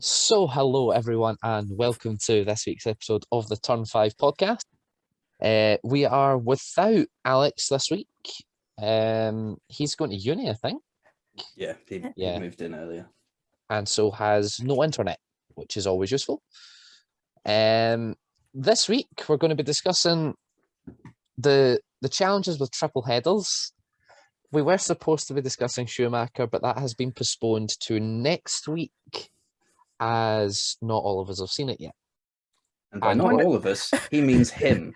So, hello everyone, and welcome to this week's episode of the Turn 5 podcast. We are without Alex this week. He's going to uni, I think. Yeah, he moved in earlier. And so has no internet, which is always useful. This week, we're going to be discussing the challenges with triple headers. We were supposed to be discussing Schumacher, but that has been postponed to next week, as not all of us have seen it yet. And by not all of us, he means him.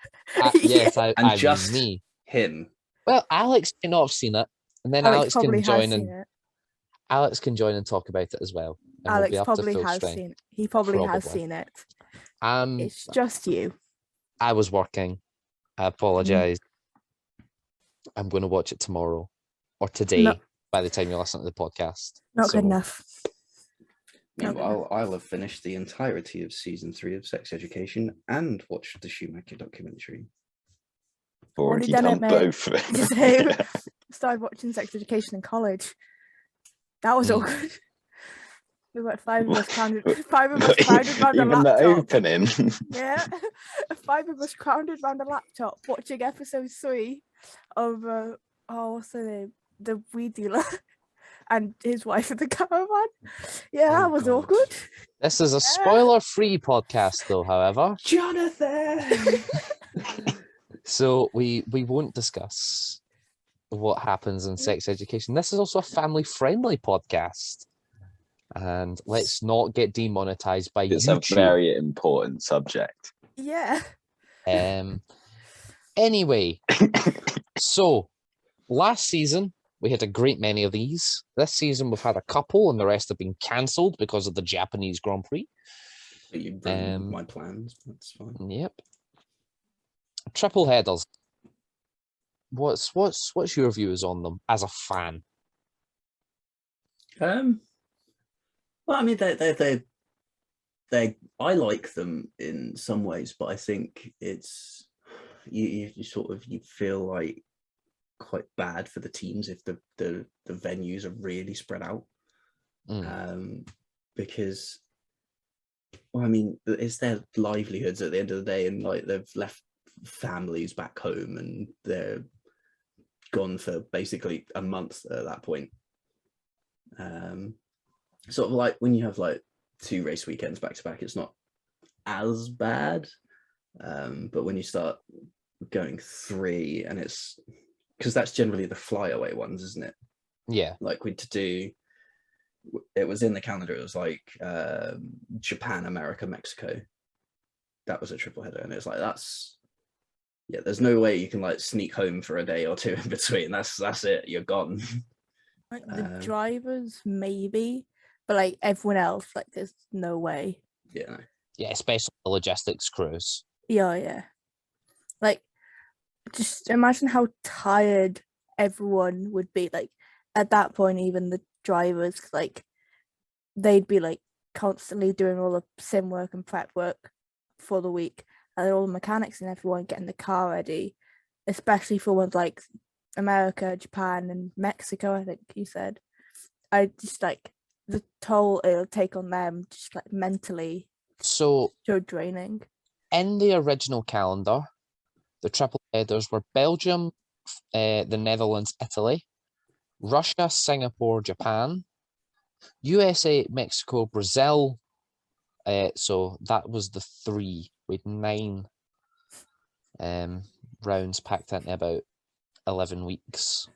Yes, and I just mean me. Him. Well, Alex may not have seen it, and then Alex can join Alex can join and talk about it as well. And Alex we'll be probably up to full has strength. seen it. He probably has seen it. It's just you. I was working. I apologize. I'm going to watch it tomorrow or today by the time you listen to the podcast. Not good enough. Meanwhile, I'll have finished the entirety of season 3 of Sex Education and watched the Schumacher documentary. Already done both. Started watching Sex Education in college. That was awkward. We were 5 of us crowded around a laptop. Even the opening. Yeah. 5 of us crowded around a laptop watching episode 3 of what's her name? The weed dealer and his wife in the caravan. Yeah, that was awkward. This is a spoiler-free podcast, though, however. Jonathan! So we won't discuss what happens in Sex Education. This is also a family-friendly podcast. And let's not get demonetized by It's YouTube. a very important subject. Yeah. Anyway, so last season we had a great many of these. This season we've had a couple, and the rest have been cancelled because of the Japanese Grand Prix. You ruined my plans. That's fine. Yep. Triple headers. What's your views on them as a fan? Well, I mean, they I like them in some ways, but I think it's you feel like quite bad for the teams if the venues are really spread out, because, well, I mean, it's their livelihoods at the end of the day, and like they've left families back home and they're gone for basically a month at that point. Sort of like when you have like 2 race weekends back to back, it's not as bad, but when you start going 3, and it's because that's generally the flyaway ones, isn't it? Yeah, like it was in the calendar, it was like Japan, America, Mexico. That was a triple header, and it's like there's no way you can like sneak home for a day or 2 in between. That's it, you're gone. Like the drivers maybe, but like everyone else, like there's no way. Yeah, especially the logistics crews. Yeah. Like, just imagine how tired everyone would be. Like at that point, even the drivers, like they'd be like constantly doing all the sim work and prep work for the week, and all the mechanics and everyone getting the car ready, especially for ones like America, Japan, and Mexico, I think you said. I just like the toll it'll take on them, just like mentally, so draining. In the original calendar, the triple headers were Belgium, the Netherlands, Italy, Russia, Singapore, Japan, USA, Mexico, Brazil. So that was the 3 with 9 rounds packed into about 11 weeks,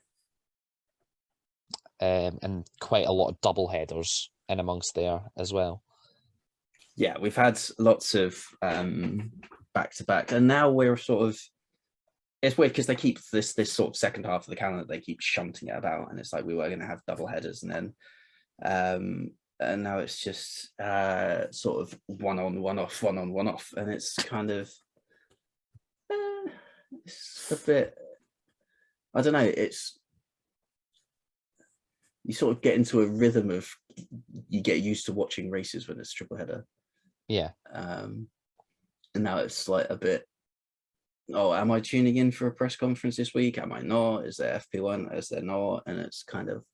and quite a lot of double headers in amongst there as well. Yeah, we've had lots of back to back, and now we're sort of, it's weird because they keep this sort of second half of the calendar, they keep shunting it about, and it's like we were going to have double headers, and then and now it's just sort of one on, one off, and it's kind of it's a bit, I don't know, it's, you sort of get into a rhythm of, you get used to watching races when it's triple header. Yeah. And now it's like a bit, oh, am I tuning in for a press conference this week? Am I not? Is there FP1? Is there not? And it's kind of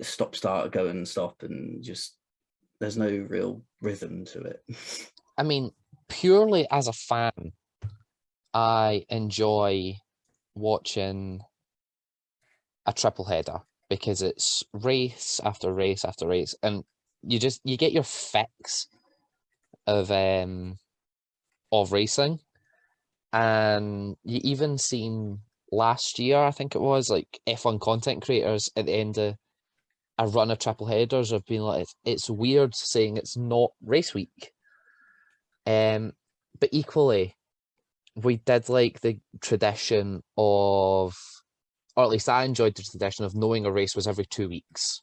stop, start, go and stop, and just there's no real rhythm to it. I mean, purely as a fan, I enjoy watching a triple header because it's race after race after race, and you get your fix of racing. And you even seen last year, I think it was, like F1 content creators at the end of a run of triple headers have been like, it's weird saying it's not race week. But equally, we did like the tradition of, or at least I enjoyed the tradition of knowing a race was every 2 weeks.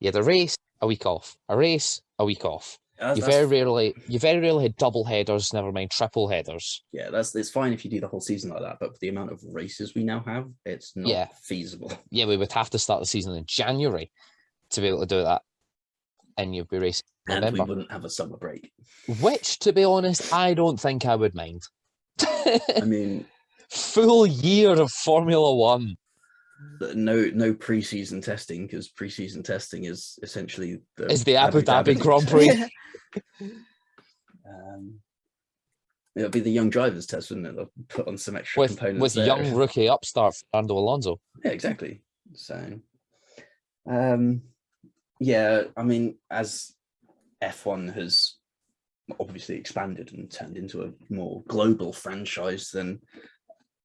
You had a race, a week off, a race, a week off. You very rarely had double headers, never mind triple headers. Yeah, it's fine if you do the whole season like that, but with the amount of races we now have, it's not feasible. Yeah, we would have to start the season in January to be able to do that, and you'd be racing in November. And we wouldn't have a summer break. Which, to be honest, I don't think I would mind. I mean, full year of Formula One. No pre-season testing, because pre-season testing is essentially the Abu Dhabi Grand Prix. It'll be the young drivers test, wouldn't it? They'll put on some extra components with there. young rookie upstart Fernando Alonso. Yeah, exactly. So, yeah, I mean, as F1 has obviously expanded and turned into a more global franchise than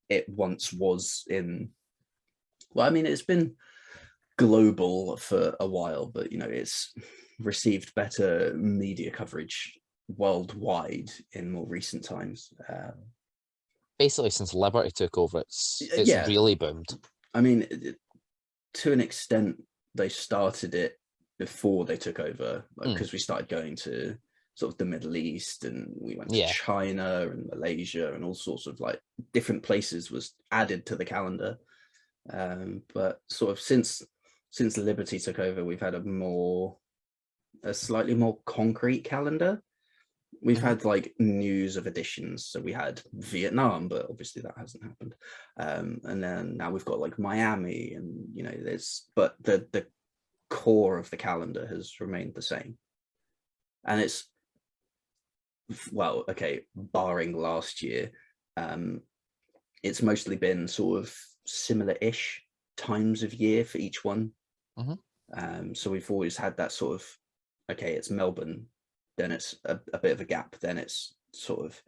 it once was in. Well, I mean, it's been global for a while, but, you know, it's received better media coverage worldwide in more recent times. Basically, since Liberty took over, it's really boomed. I mean, to an extent, they started it before they took over, because we started going to sort of the Middle East, and we went to China and Malaysia, and all sorts of like different places was added to the calendar. But sort of since Liberty took over, we've had a slightly more concrete calendar. We've had like news of additions. So we had Vietnam, but obviously that hasn't happened. And then now we've got like Miami, and, you know, but the core of the calendar has remained the same. And it's, well, okay, barring last year, it's mostly been sort of similar-ish times of year for each one. So we've always had that sort of, okay, it's Melbourne, then it's a bit of a gap, then it's sort of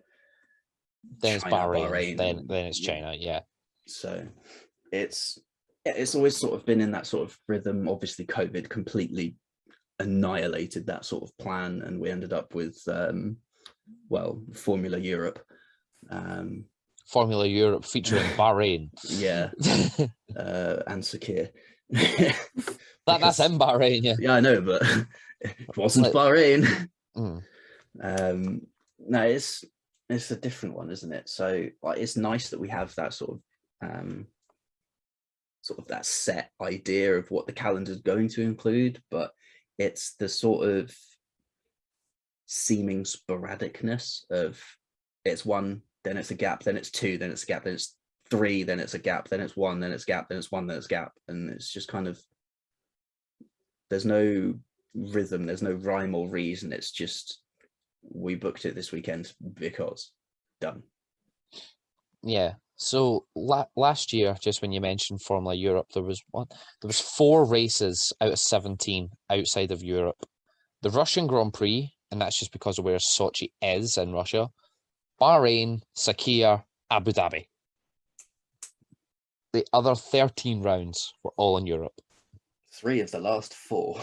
then China, it's Bahrain, then it's China. So it's always sort of been in that sort of rhythm. Obviously COVID completely annihilated that sort of plan, and we ended up with Formula Europe. Formula Europe featuring Bahrain. Yeah. And Sakir. That's in Bahrain, yeah. Yeah, I know, but it wasn't Bahrain. No, it's a different one, isn't it? So like, it's nice that we have that sort of that set idea of what the calendar is going to include, but it's the sort of seeming sporadicness of it's one, then it's a gap, then it's two, then it's a gap, then it's three, then it's a gap, then it's one, then it's gap, then it's one, then it's gap, and it's just kind of, there's no rhythm, there's no rhyme or reason. It's just, we booked it this weekend because done. Yeah. So last year, just when you mentioned Formula Europe, there was 4 races out of 17 outside of Europe. The Russian Grand Prix, and that's just because of where Sochi is in Russia. Bahrain, Sakir, Abu Dhabi. The other 13 rounds were all in Europe. 3 of the last 4.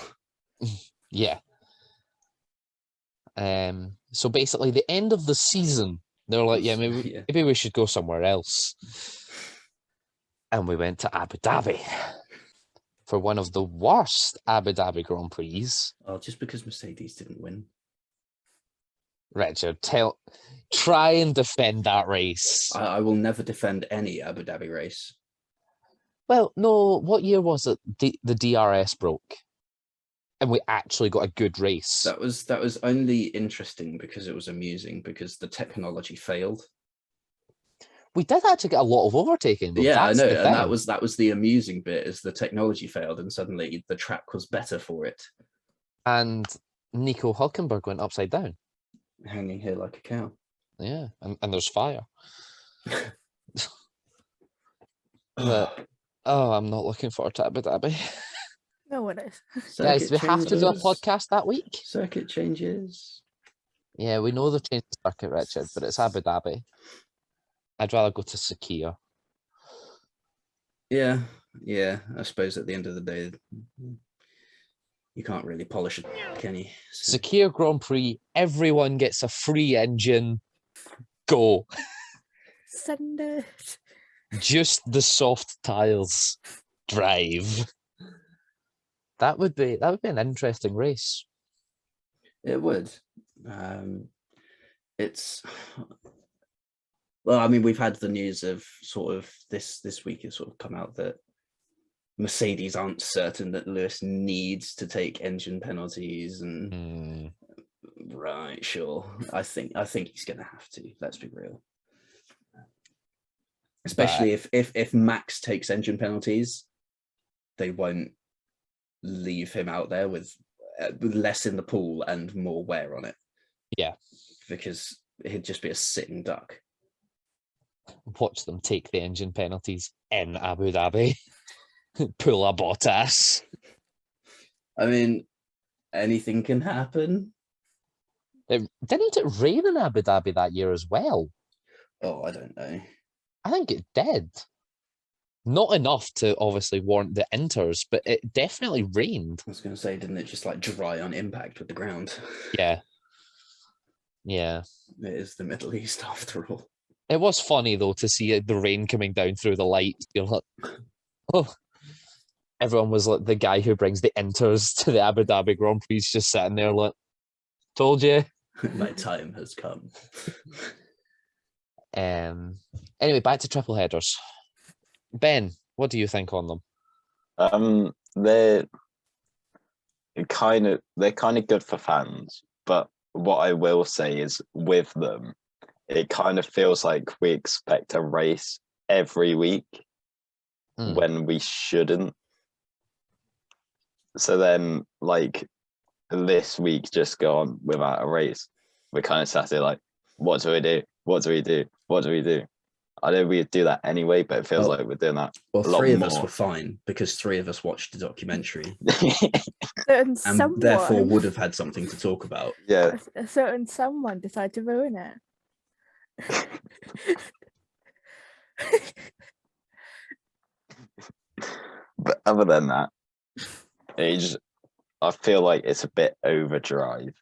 Yeah. So basically, the end of the season, they're like, maybe we should go somewhere else. And we went to Abu Dhabi for one of the worst Abu Dhabi Grand Prix. Oh, just because Mercedes didn't win. Richard, try and defend that race. I will never defend any Abu Dhabi race. Well, no, what year was it? The DRS broke, and we actually got a good race. That was only interesting because it was amusing, because the technology failed. We did actually get a lot of overtaking. Yeah, I know, and that was the amusing bit, is the technology failed, and suddenly the track was better for it. And Nico Hulkenberg went upside down. Hanging here like a cow. Yeah, and there's fire. But, I'm not looking forward to Abu Dhabi. No one is. Guys, Circuit we have to do a changes. podcast that week. Circuit changes. Yeah, we know they've changed the circuit, Richard, but it's Abu Dhabi. I'd rather go to Sakir. Yeah. I suppose at the end of the day, you can't really polish it, can you? So, Sakir Grand Prix, everyone gets a free engine. Go. Send it. Just the soft tires. Drive. That would be an interesting race. it would. It's well, I mean, we've had the news of sort of this week. It's sort of come out that Mercedes aren't certain that Lewis needs to take engine penalties, and right, sure. I think he's going to have to. Let's be real. Especially if Max takes engine penalties, they won't leave him out there with less in the pool and more wear on it. Yeah, because he'd just be a sitting duck. Watch them take the engine penalties in Abu Dhabi. Pull a Bottas. I mean, anything can happen. Didn't it rain in Abu Dhabi that year as well? Oh, I don't know. I think it did. Not enough to obviously warrant the inters, but it definitely rained. I was going to say, didn't it just like dry on impact with the ground? Yeah. Yeah. It is the Middle East after all. It was funny though to see the rain coming down through the lights. You're like, oh. Everyone was like the guy who brings the inters to the Abu Dhabi Grand Prix just sitting there like, told you. My time has come. Anyway, back to triple headers. Ben, what do you think on them? They're kind of good for fans, but what I will say is with them, it kind of feels like we expect a race every week when we shouldn't. So then, like, this week just gone without a race, we're kind of sat there like, what do we do? What do we do? What do we do? I know we do that anyway, but it feels like we're doing that. Well, a lot three of more. us were fine because three of us watched the documentary And and therefore would have had something to talk about. Yeah. A certain someone decided to ruin it. But other than that, I feel like it's a bit overdrive.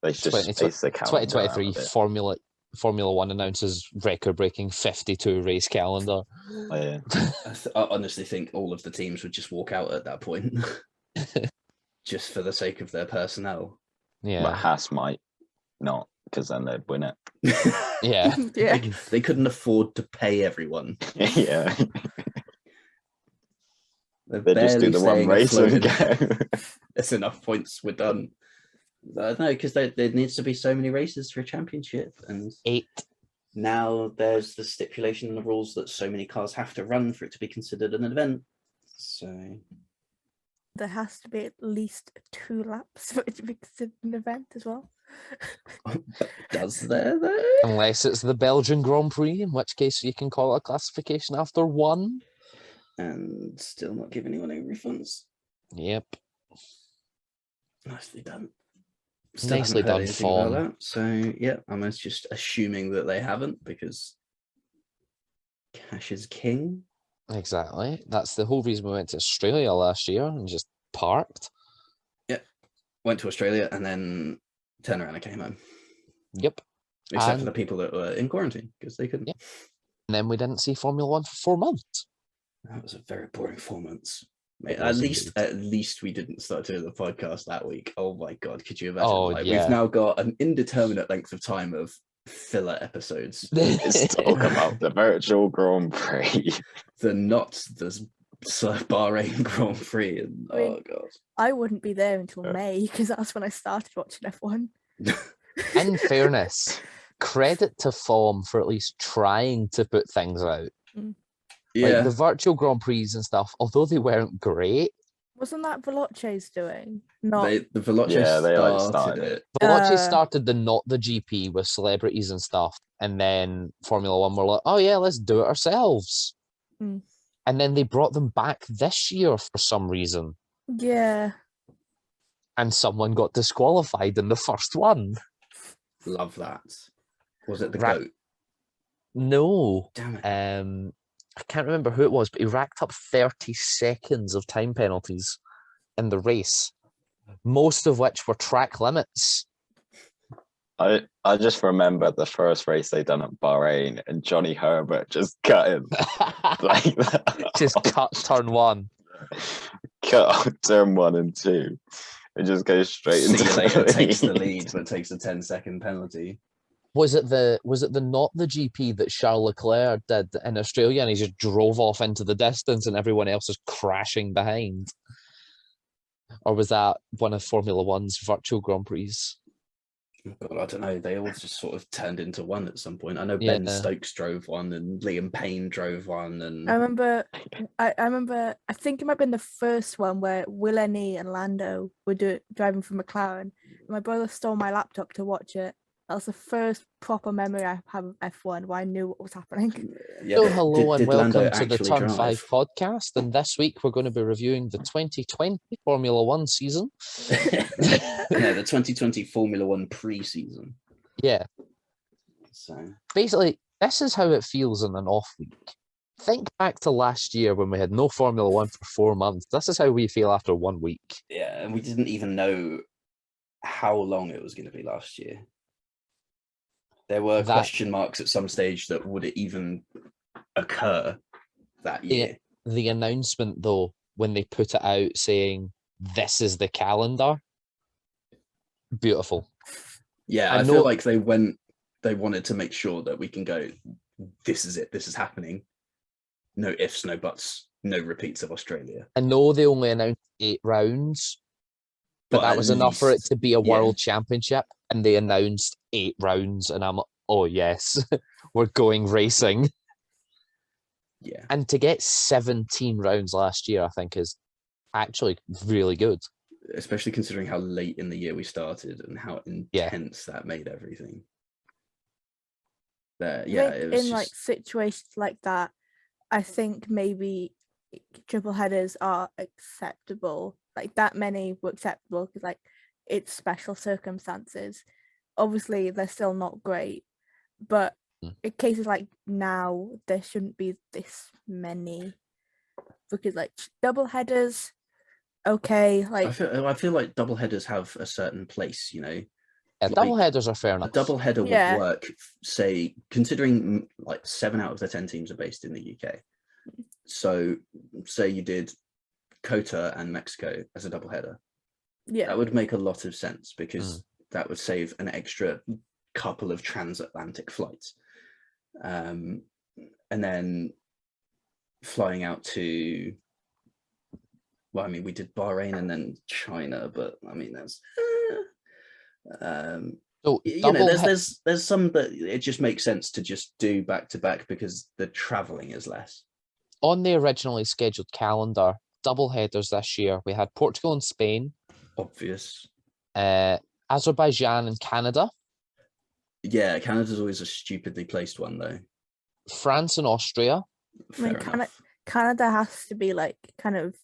They should space the calendar 2023 out a bit. Formula One announces record-breaking 52 race calendar. Oh, yeah. I honestly think all of the teams would just walk out at that point, just for the sake of their personnel. Yeah, But Haas might not, because then they'd win it. yeah. Yeah. They couldn't afford to pay everyone. Yeah. They're They just do the one staying race afloat. and go. That's enough points. We're done. No, because there needs to be so many races for a championship, and 8. now there's the stipulation in the rules that so many cars have to run for it to be considered an event. So There has to be at least 2 laps for it to be considered an event as well. does there though? Unless it's the Belgian Grand Prix, in which case you can call it a classification after 1. And still not give anyone any refunds. Yep. Nicely done. Nicely done, Fawn. That. So yeah, I'm just assuming that they haven't, because cash is king. Exactly. That's the whole reason we went to Australia last year and just parked. Yeah, went to Australia and then turned around and came home. Yep. Except for the people that were in quarantine because they couldn't. Yep. And then we didn't see Formula One for 4 months. That was a very boring 4 months. Mate, It at was least we didn't start doing the podcast that week. Oh my god, could you imagine? Oh, like, yeah. We've now got an indeterminate length of time of filler episodes. Let's talk about the virtual Grand Prix. The Bahrain Grand Prix. And, I mean, oh god. I wouldn't be there until May because that's when I started watching F1. In fairness, credit to FOM for at least trying to put things out. Yeah. Like the virtual Grand Prix and stuff, although they weren't great, Wasn't that Veloce's doing? Not. The Veloce Yeah, they, like, started started it. Veloce Uh, started the not the GP with celebrities and stuff, and then Formula One were like, "Oh yeah, let's do it ourselves." Mm. And then they brought them back this year for some reason, Yeah. and someone got disqualified in the first one. Love that. Was it the Right. goat? No, Damn it. I can't remember who it was, but he racked up 30 seconds of time penalties in the race, most of which were track limits. I just remember the first race they done at Bahrain and Johnny Herbert just cut him like that. Just cut turn one. Cut off turn 1 and 2. It just goes straight See into you later. the Takes the lead. lead, but takes a 10-second penalty. Was it the not the GP that Charles Leclerc did in Australia, and he just drove off into the distance and everyone else is crashing behind? Or was that one of Formula One's virtual Grand Prix? Oh God, I don't know. They all just sort of turned into one at some point. I know Yeah. Ben Stokes drove one, and Liam Payne drove one, and I remember. I remember. I think it might have been the first one where Willany and Lando were driving from McLaren. My brother stole my laptop to watch it. That was the first proper memory I have of F1 where I knew what was happening. yeah. So hello and Did Lando welcome to the actually Turn drive? 5 podcast, and this week we're going to be reviewing the 2020 Formula One season. No, the 2020 Formula One pre-season. Yeah, So basically, this is how it feels in an off week. Think back to last year when we had no Formula One for 4 months. This is how we feel after 1 week. yeah, and we didn't even know how long it was going to be last year. There were question marks at some stage that would it even occur that year. The announcement, though, when they put it out saying, "This is the calendar," beautiful. Yeah, I feel like they wanted to make sure that we can go, this is it, this is happening. No ifs, no buts, no repeats of Australia. I know they only announced 8 rounds, but that was enough for it to be a world championship, and they announced 8 rounds, and I'm like, oh yes, we're going racing. Yeah. And to get 17 rounds last year, I think is actually really good. Especially considering how late in the year we started and how intense that made everything. It was in just... like situations like that, I think maybe triple headers are acceptable. Like that many were acceptable because like it's special circumstances. Obviously, they're still not great, but in cases like now, there shouldn't be this many because like double headers, okay. Like I feel like double headers have a certain place, you know. Yeah, like, double headers are fair enough. A double header would work, say, considering like 7 out of the 10 teams are based in the UK. So, say you did Cota and Mexico as a double header. Yeah, that would make a lot of sense because that would save an extra couple of transatlantic flights. And then flying out to, well, I mean, we did Bahrain and then China, but I mean, that's so you know, there's some that it just makes sense to just do back to back because the traveling is less. On the originally scheduled calendar, double headers this year, we had Portugal and Spain. Obvious. Azerbaijan and Canada. Yeah, Canada's always a stupidly placed one though. France and Austria. Canada has to be like kind of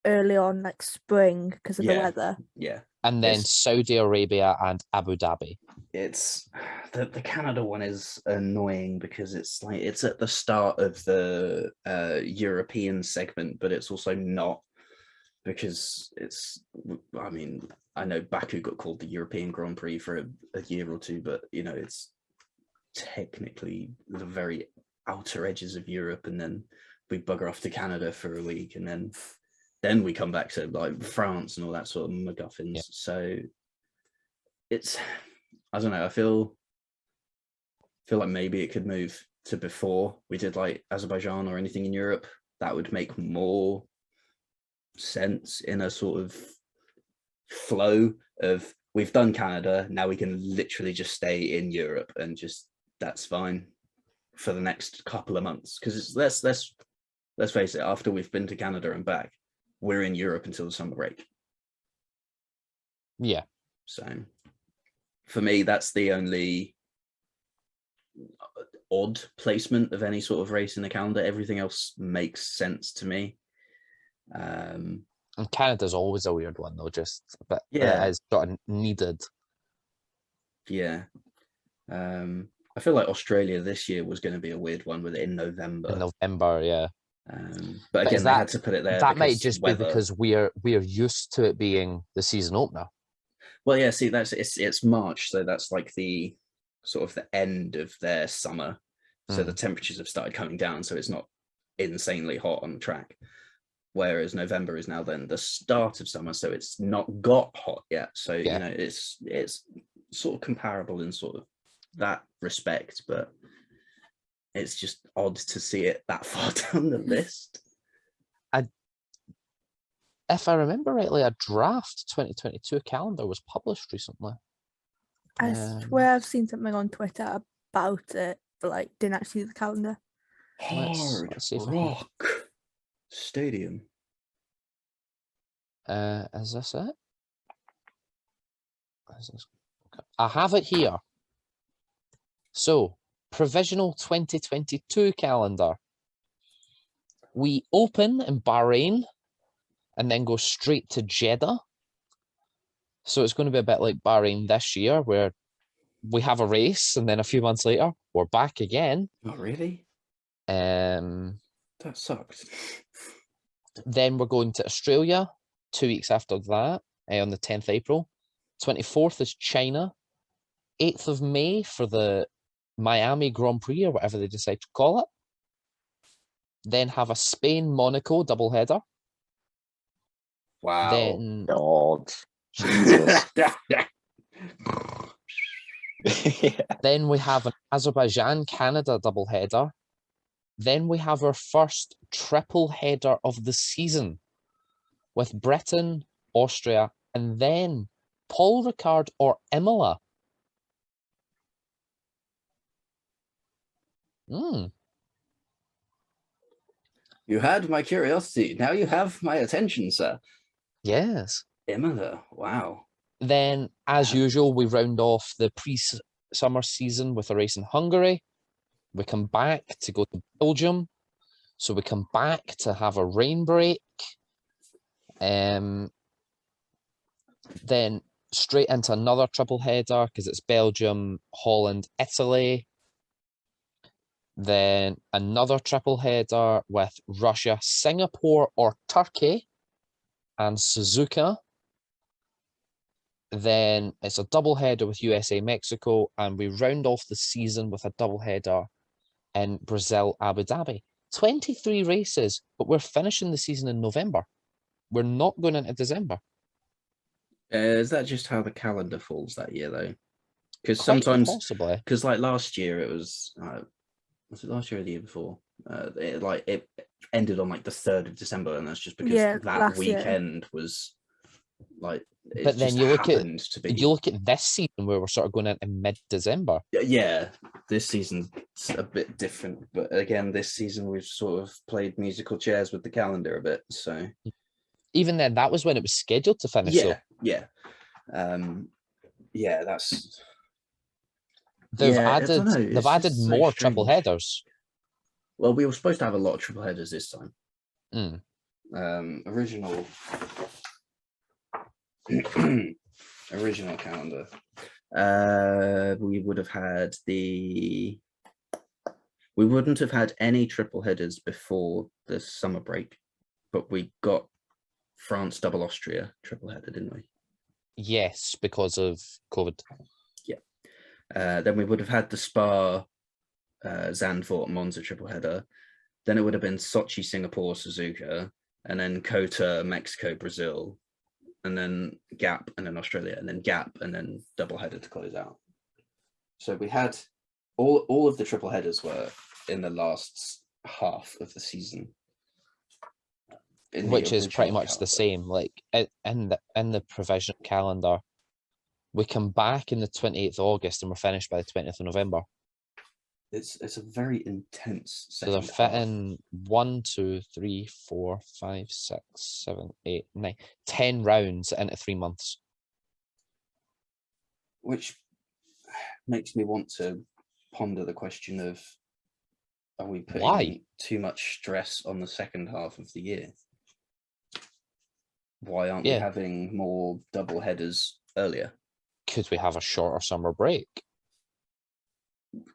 early on, like spring, because of the weather. Yeah. And then Saudi Arabia and Abu Dhabi. It's the Canada one is annoying because it's like it's at the start of the European segment, but it's also not, because it's, I mean, I know Baku got called the European Grand Prix for a year or two, but you know, it's technically the very outer edges of Europe, and then we bugger off to Canada for a week, and then we come back to like France and all that sort of MacGuffins. Yeah. So it's, I don't know, I feel like maybe it could move to before we did like Azerbaijan or anything in Europe. That would make more sense in a sort of flow of, we've done Canada, now we can literally just stay in Europe and just, that's fine for the next couple of months. Because let's face it, after we've been to Canada and back, we're in Europe until the summer break. Yeah. So for me, that's the only odd placement of any sort of race in the calendar. Everything else makes sense to me. And Canada's always a weird one, though, just but Yeah. it is sort of needed. Yeah. I feel like Australia this year was going to be a weird one with it in November. In November, yeah. But again, they had to put it there. That might because just weather. be because we're used to it being the season opener. Well, yeah. See, it's March, so that's like the sort of the end of their summer. So the temperatures have started coming down, so it's not insanely hot on the track. Whereas November is now then the start of summer, so it's not got hot yet. So Yeah. you know, it's sort of comparable in sort of that respect, but it's just odd to see it that far down the list. If I remember rightly, a draft 2022 calendar was published recently. I swear I've seen something on Twitter about it, but like didn't actually see the calendar. Hard see if Rock Stadium. Is this it? Okay. I have it here. So, provisional 2022 calendar. We open in Bahrain and then go straight to Jeddah. So it's going to be a bit like Bahrain this year, where we have a race and then a few months later, we're back again. Not really? That sucked. Then we're going to Australia 2 weeks after that, on the 10th April. 24th is China. 8th of May for the Miami Grand Prix, or whatever they decide to call it. Then have a Spain-Monaco doubleheader. Wow. Then God. Jesus. Then we have an Azerbaijan-Canada doubleheader. Then we have our first triple header of the season with Britain, Austria, and then Paul Ricard or Imola. You had my curiosity. Now you have my attention, sir. Yes. Imola. Wow. Then, as usual, we round off the pre-summer season with a race in Hungary. We come back to go to Belgium. So we come back to have a rain break. Then straight into another triple header because it's Belgium, Holland, Italy. Then another triple header with Russia, Singapore, or Turkey, and Suzuka. Then it's a double header with USA, Mexico, and we round off the season with a double header in Brazil, Abu Dhabi. 23 races, but we're finishing the season in November. We're not going into December. Is that just how the calendar falls that year, though? Because sometimes, possibly, because like last year, it was it last year or the year before? It ended on like the 3rd of December, and that's just because that weekend was like. But then you look at this season where we're sort of going into mid-December. Yeah, this season's a bit different, but again, this season we've sort of played musical chairs with the calendar a bit. So even then, that was when it was scheduled to finish. Yeah. That's. They've added more triple headers. Well, we were supposed to have a lot of triple headers this time. Original calendar. We wouldn't have had any triple headers before the summer break, but we got France double Austria triple header, didn't we? Yes, because of COVID. Yeah. Then we would have had the Spa, Zandvoort, Monza triple header. Then it would have been Sochi, Singapore, Suzuka, and then Kota, Mexico, Brazil, and then Gap, and then Australia, and then Gap, and then double header to close out. So we had all of the triple headers were in the last half of the season, which is pretty much the same. Like in the provisional calendar, we come back in the 28th of August and we're finished by the 20th of November. it's a very intense So they're second half, fitting 1, 2, 3, 4, 5, 6, 7, 8, 9, 10 rounds into 3 months. which makes me want to ponder the question of, are we putting Why? too much stress on the second half of the year? Why aren't we Yeah. having more double headers earlier? Could we have a shorter summer break?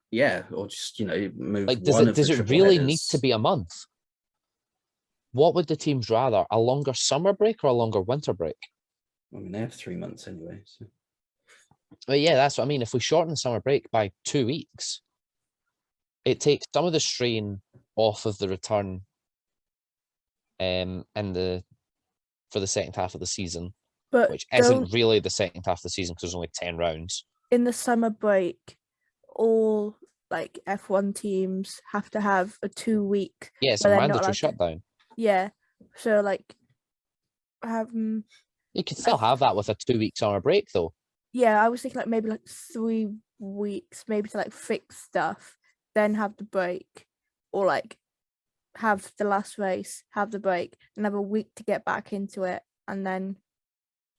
Yeah, or just, move Like, one of the does it triple really headers. need to be a month? What would the teams rather? A longer summer break or a longer winter break? I mean, they have 3 months anyway. So. Well, yeah, that's what I mean. If we shorten the summer break by 2 weeks, it takes some of the strain off of the return for the second half of the season, But which don't isn't really the second half of the season because there's only 10 rounds. in the summer break, all like F1 teams have to have a 2 week. Yeah, it's a where they're not mandatory allowed to- shutdown. Yeah, so like, You could still have that with a 2-week summer break, though. yeah, I was thinking like maybe like 3 weeks, maybe to like fix stuff, then have the break, or like have the last race, have the break, and have a week to get back into it, and then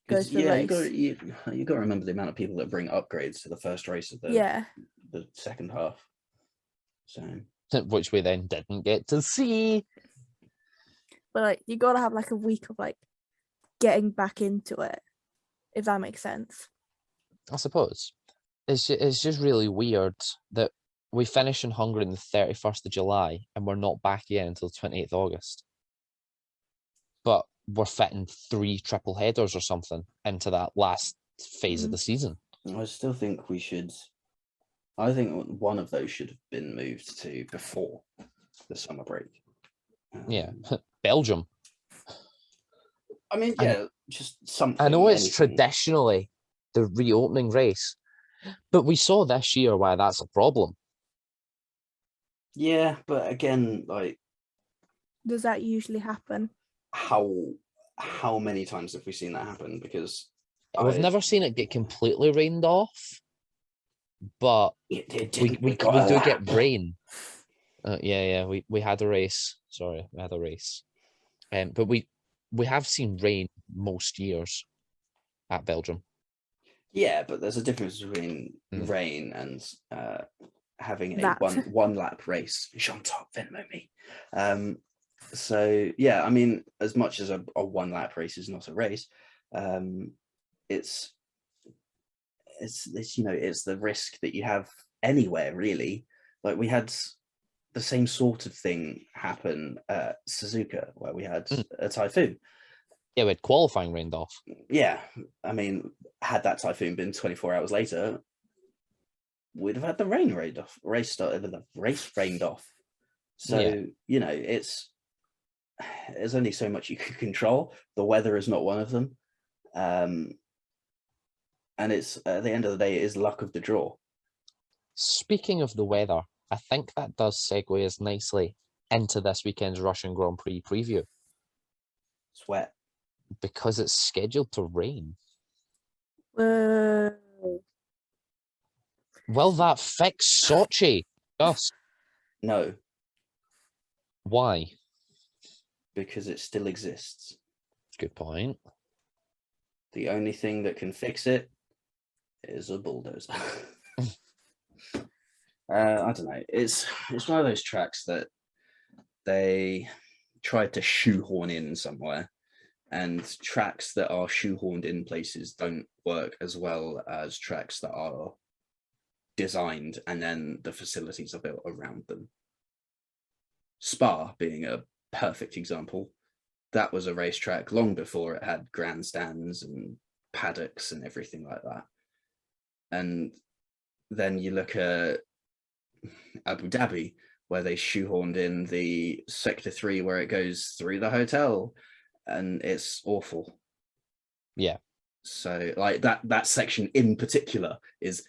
go 'Cause, to the yeah, race. you got to remember the amount of people that bring upgrades to the first race of the Yeah, the second half. So Which we then didn't get to see. but like you gotta have like a week of like getting back into it, if that makes sense. I suppose. It's just really weird that we finish in Hungary on the 31st of July and we're not back again until the 28th of August. But we're fitting 3 triple headers or something into that last phase of the season. I still think we should. I think one of those should have been moved to before the summer break. Yeah. Belgium. I mean, yeah, just something. I know it's anything. traditionally the reopening race, but we saw this year why that's a problem. Yeah, but again, like, Does that usually happen? how many times have we seen that happen? Because We've never seen it get completely rained off, but it we didn't. we got we a do lap. get rain. Yeah, we had a race. Sorry, we had a race. But we have seen rain most years at Belgium. Yeah, but there's a difference between Mm. rain and having a That. one lap race. Jean Top Venmo me. So yeah, I mean, as much as a 1 lap race is not a race, it's it's the risk that you have anywhere really. Like we had the same sort of thing happen at Suzuka where we had a typhoon. Yeah, we had qualifying rained off. Yeah, I mean, had that typhoon been 24 hours later, we'd have had the rain rained off. The race rained off. So Yeah. there's only so much you can control. The weather is not one of them, and it's at the end of the day, it is luck of the draw. Speaking of the weather, I think that does segue us nicely into this weekend's Russian Grand Prix preview It's wet. because it's scheduled to rain. Uh, Will that fix Sochi? Yes. No, Why? because it still exists. Good point. The only thing that can fix it is a bulldozer. I don't know. It's one of those tracks that they tried to shoehorn in somewhere, and tracks that are shoehorned in places don't work as well as tracks that are designed and then the facilities are built around them. Spa being a perfect example. That was a racetrack long before it had grandstands and paddocks and everything like that. And then you look at Abu Dhabi, where they shoehorned in the Sector 3 where it goes through the hotel, and it's awful. Yeah. So like that section in particular is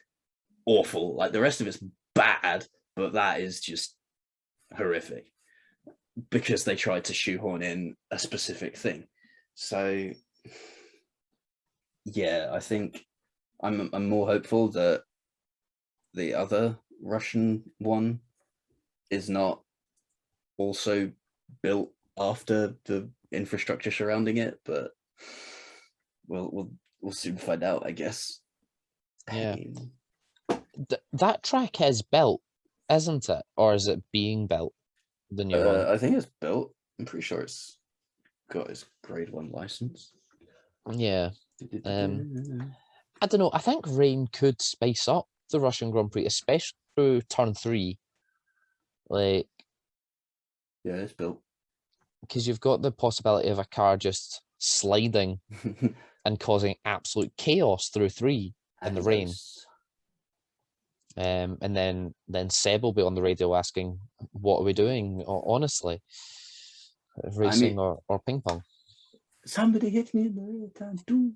awful. Like the rest of it's bad, but that is just horrific because they tried to shoehorn in a specific thing. So yeah, I think I'm more hopeful that the other Russian one is not also built after the infrastructure surrounding it, but we'll soon find out, I guess. Yeah. That track is built, isn't it? Or is it being built? The new one? I think it's built. I'm pretty sure it's got its grade 1 license. Yeah. I don't know. I think rain could spice up the Russian Grand Prix, especially through turn 3. Like, yeah, it's built. because you've got the possibility of a car just sliding and causing absolute chaos through 3 in the rain. And then Seb will be on the radio asking, "What are we doing? Honestly, racing or ping pong?" Somebody hit me in the rear time 2.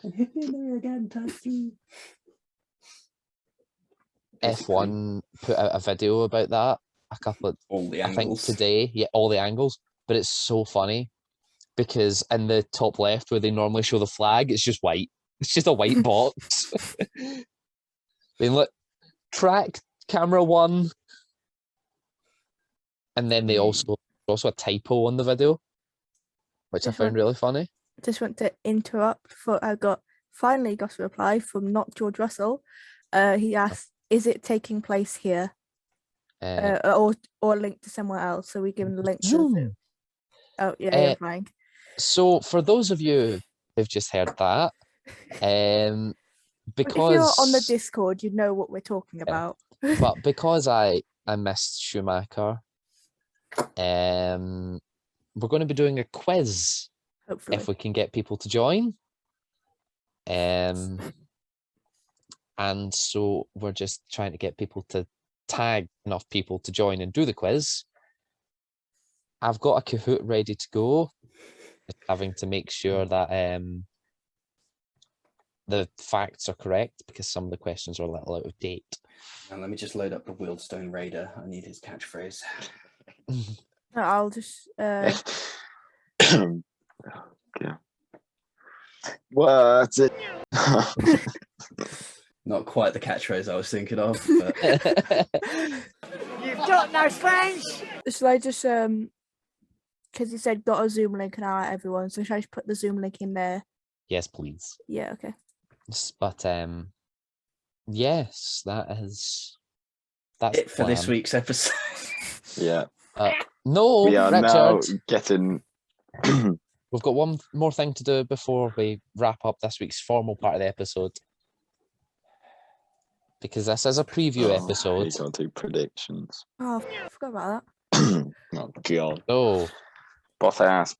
And hit me in the rear again time 3. F1 put out a video about that a couple of, All the I think angles. today. Yeah, all the angles. But it's so funny because in the top left where they normally show the flag, it's just white. It's just a white box. Then look, track camera 1, and then they also a typo on the video, which I found really funny. Just want to interrupt. For I finally got a reply from not George Russell. He asked, "Is it taking place here, or linked to somewhere else?" So we give him the link to Zoom. Oh yeah, fine. So for those of you who've just heard that, because if you're on the Discord, you know what we're talking about. But because I missed Schumacher, we're going to be doing a quiz. Hopefully, if we can get people to join. And so we're just trying to get people to tag enough people to join and do the quiz. I've got a Kahoot ready to go, just having to make sure that the facts are correct because some of the questions are a little out of date. Now let me just load up the Wheelstone Raider. I need his catchphrase. I'll just. Yeah. What's it? Not quite the catchphrase I was thinking of, but You've got no friends. Should I just because you said got a Zoom link now at everyone, so should I just put the Zoom link in there? Yes, please. Yeah, okay. But yes, that's it for this week's episode. Yeah. No, we are Richard. Now getting. We've got one more thing to do before we wrap up this week's formal part of the episode. Because this is a preview episode. You can't do predictions. Oh, I forgot about that. Oh, God. Oh. Bottas.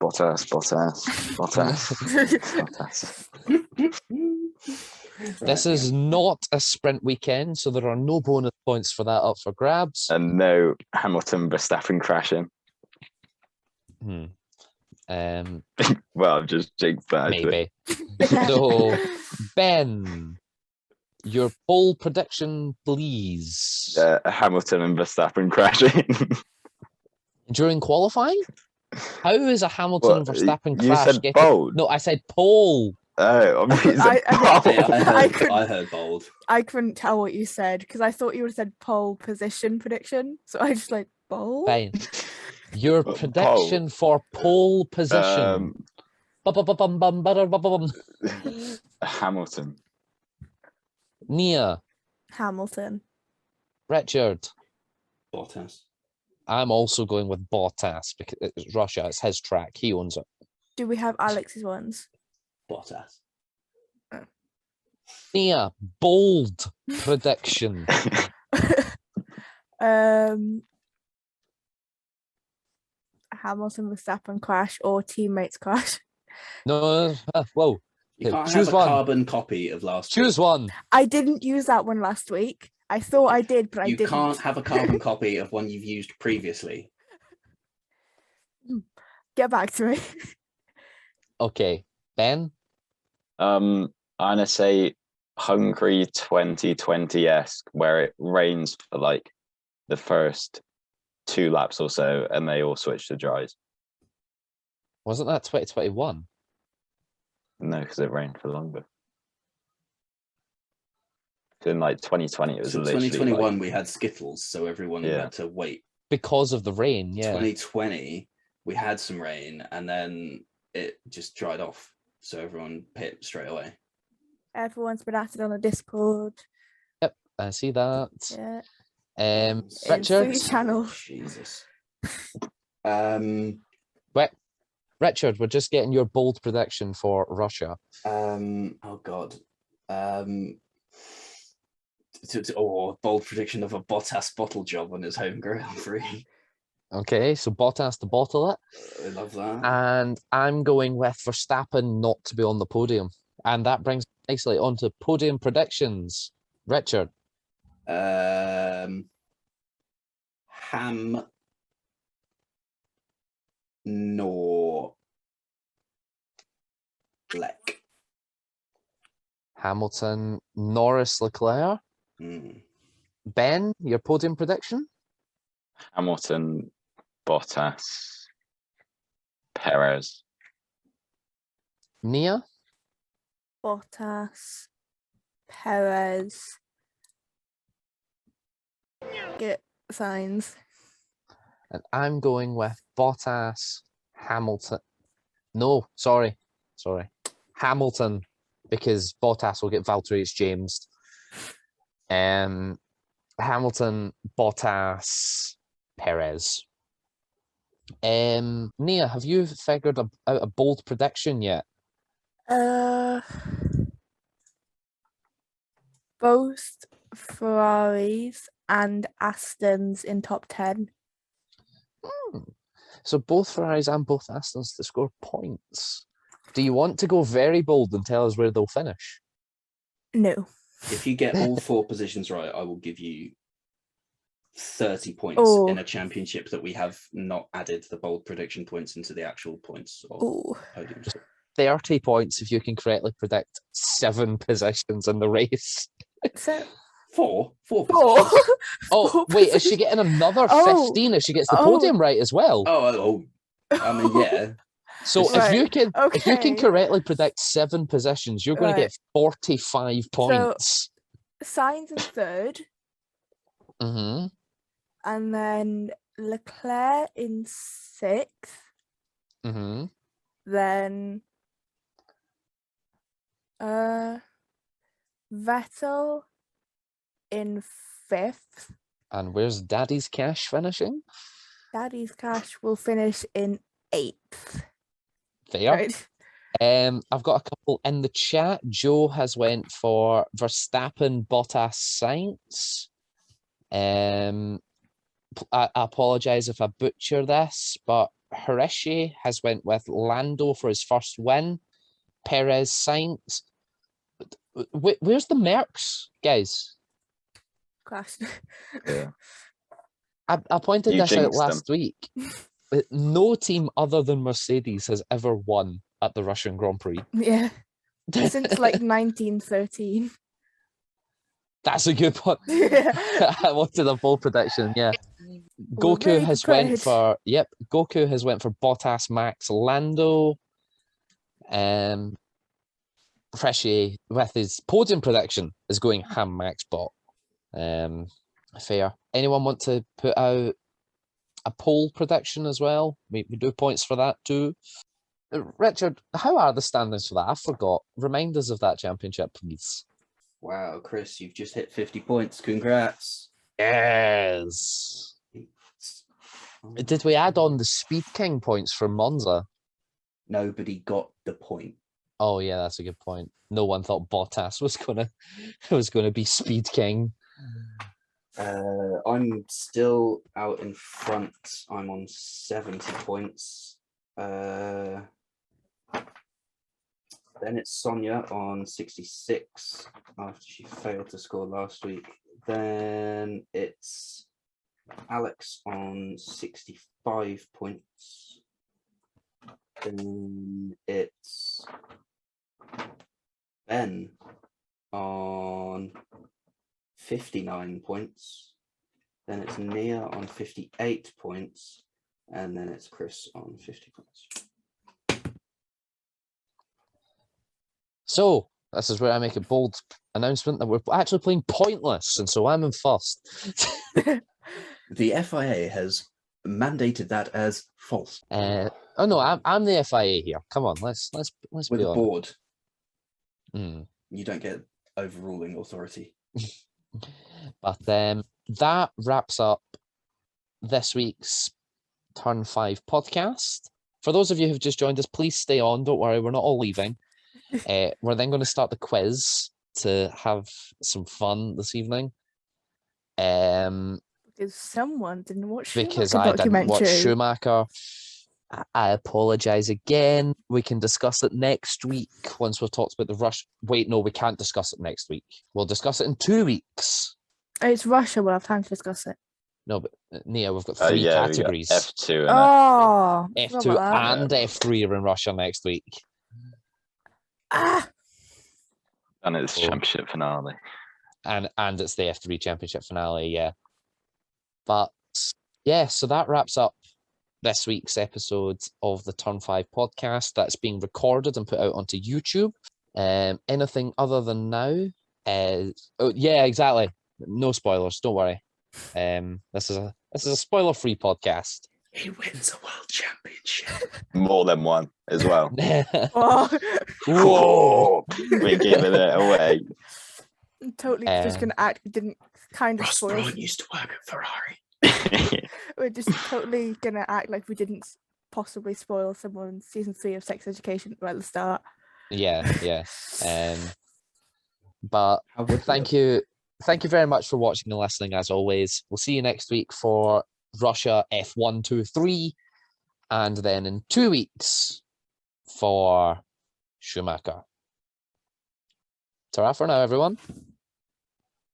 This is not a sprint weekend, so there are no bonus points for that up for grabs. And no Hamilton Verstappen crashing. Well, I've just jinxed that. Maybe. So, Ben, your poll prediction, please. Hamilton and Verstappen crashing. During qualifying? How is a Hamilton and Verstappen you crash said getting... bold. No, I said pole. Oh, I heard bold. I couldn't tell what you said because I thought you would have said pole position prediction. So I just like bold. Fine. Your prediction for pole position. Hamilton. Nia. Hamilton. Richard. Bottas. I'm also going with Bottas because it's Russia. It's his track. He owns it. Do we have Alex's ones? Bottas. Nia, bold prediction. Hamilton Verstappen crash or teammates crash. No, whoa. You can't choose have a one. carbon copy of last Choose week. one. I didn't use that one last week. I thought I did, but I didn't. You can't have a carbon copy of one you've used previously. Get back to me. Okay, Ben? I'm going to say Hungary 2020-esque, where it rains for like the first 2 laps or so, and they all switch to dries. Wasn't that 2021? No, because it rained for longer. In like 2020, it was So literally 2021, like, we had Skittles, so everyone Yeah. had to wait. Because of the rain, yeah. 2020, we had some rain, and then it just dried off, so everyone pit straight away. Everyone's been at it on the Discord. Yep, I see that. Yeah. Richard? In 3 channels. Jesus. Richard, we're just getting your bold prediction for Russia. Oh God. Bold prediction of a Bottas bottle job on his home Grand Prix. Okay, so Bottas to bottle it. I love that. And I'm going with Verstappen not to be on the podium. And that brings us nicely on to podium predictions. Richard. Ham nor Leck. Hamilton, Norris, Leclerc. Ben, your podium prediction? Hamilton, Bottas, Perez. Nia? Bottas, Perez. Get signs. And I'm going with Bottas, Hamilton. No, sorry. Hamilton, because Bottas will get Valtteri James. Hamilton, Bottas, Perez. Nia, have you figured out a bold prediction yet? Both Ferraris and Astons in top 10. So both Ferraris and both Astons to score points. Do you want to go very bold and tell us where they'll finish? No. If you get all 4 positions right, I will give you 30 points in a championship that we have not added the bold prediction points into the actual points of podiums. 30 points if you can correctly predict 7 positions in the race. So, 4 4. Oh, wait, is she getting another 15 if she gets the podium right as well? I mean, yeah. So Right, if you can okay. correctly predict 7 positions, you're going to get 45 points. So, Sainz in 3rd. Mm-hmm. And then Leclerc in 6th. Mm-hmm. Then Vettel in 5th. And where's Daddy's Cash finishing? Daddy's Cash will finish in 8th. Fair. Right. I've got a couple in the chat. Joe has went for Verstappen, Bottas, Sainz. I apologize if I butcher this, but Hireshi has went with Lando for his first win. Perez, Sainz. Where's the Mercs, guys? Class. Yeah. I pointed You this out jinxed last week. No team other than Mercedes has ever won at the Russian Grand Prix. Yeah. Since like 1913. That's a good point. Yeah. I wanted a bold prediction, yeah. We're Goku really has prepared. went for Goku has went for Bottas, Max, Lando. Freshie with his podium prediction is going Ham Max Bot. Fair. Anyone want to put out a poll prediction as well? We do points for that too. Richard, how are the standings for that? I forgot. Remind us of that championship, please. Wow, Chris, you've just hit 50 points. Congrats. Yes. Did we add on the Speed King points from Monza? Nobody got the point. Oh yeah, that's a good point. No one thought Bottas was gonna be Speed King. I'm still out in front. I'm on 70 points. Then it's Sonia on 66 after she failed to score last week. Then it's Alex on 65 points. Then it's Ben on 59 points. Then it's Nia on 58 points. And then it's Chris on 50 points. So This is where I make a bold announcement that we're actually playing Pointless, and so I'm in first. The FIA has mandated that as false. Oh no, I'm the FIA here. Come on, let's With be a on. board, Hmm. you don't get overruling authority. But that wraps up this week's Turn 5 podcast. For those of you who've just joined us, please stay on. Don't worry, we're not all leaving. We're then going to start the quiz to have some fun this evening. Because someone didn't watch Because Schumacher I didn't watch documentary. Schumacher. I apologize again. We can discuss it next week once we've talked about the rush. Wait, no, we can't discuss it next week. We'll discuss it in 2 weeks. It's Russia. We'll have time to discuss it. No, but Nia, we've got 3 categories. F2 and Oh, F2 and F3 are in Russia next week. and it's championship finale. And it's the F3 championship finale, yeah. But yeah, so that wraps up this week's episode of the Turn 5 podcast. That's being recorded and put out onto YouTube. Anything other than now? Oh yeah, exactly. No spoilers. Don't worry. This is a spoiler-free podcast. He wins a world championship. More than one as well. Oh, Whoa! We're giving it away. totally just gonna act. Didn't kind of Ross spoil. Brawn used to work at Ferrari. We're just totally gonna act like we didn't possibly spoil someone's season 3 of Sex Education right at the start. Yeah. But How would we thank you very much for watching and listening. As always, we'll see you next week for Russia F1, 2, 3, and then in 2 weeks for Schumacher. Ta-ra for now, everyone.